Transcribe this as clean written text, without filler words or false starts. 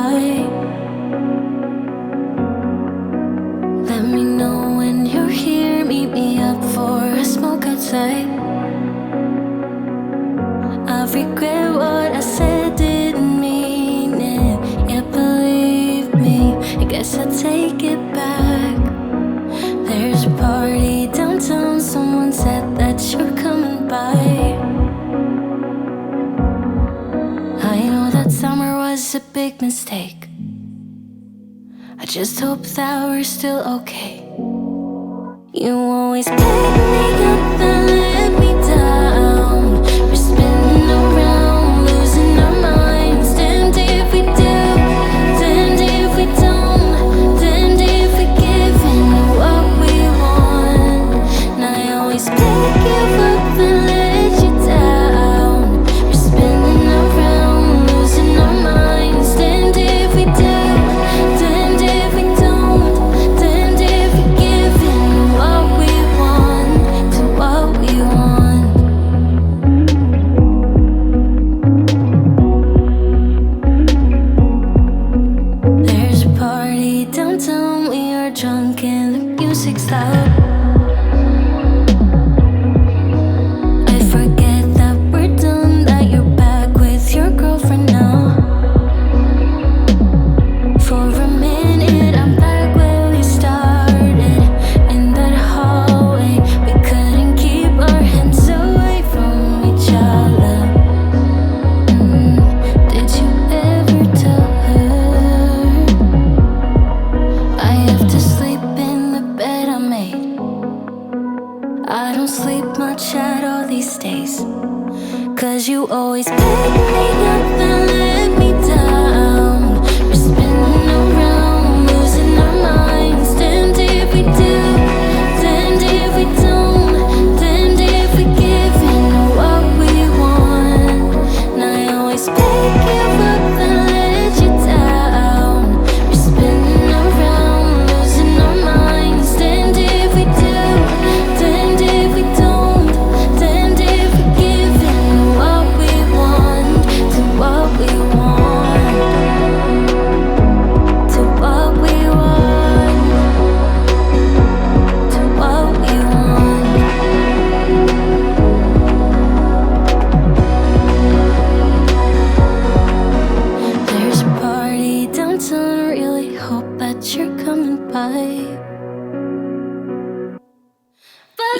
by. Let me know when you're here, meet me up for a smoke outside. I regret what I said, didn't mean it. Yeah, believe me, I guess I'll take it back. There's a party downtown, someone said that you're coming by. I know that summer was a big mistake. I just hope that we're still okay. You always pick me up and let me down. We're spinning around, losing our minds. Damned if we do, damned if we don't, damned if we give in what we want. And I always pick you up and let you down. We're spinning around, losing our minds. Damned if we do, damned if we don't, damned if we give in what we want to what we want. There's a party downtown, we are drunk and the music's loud. I forget that we're done, that you're back with your girlfriend now. For a minute I'm back where we started, in that hallway. We couldn't keep our hands away from each other. Did you ever tell her I have to sleep in the bed I made? I don't sleep much at all these days, 'cause you always pick me up and let me down. We're spinning around, losing our minds. Damned if we do, damned if we don't, damned if we give in what we want. And I always pick you up and let you down. We're spinning around, losing our minds. Damned if we do, damned if we don't, damned if we give in what we want to what we want, to what we want, to what we want. There's a party downtown, really hope that you're coming by.